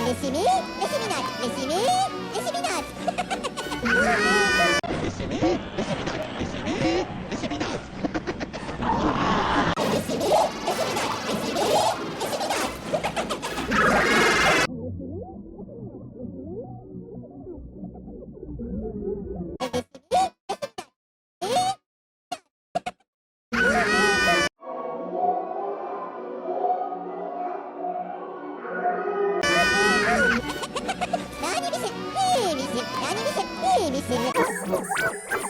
Resimi, resiminer, resimi, resiminer. Resimi, resiminer, resimi, resiminer. Resimi, resiminer, resimi, resiminer. Nani misin? İyi misin? Nani misin? İyi misin?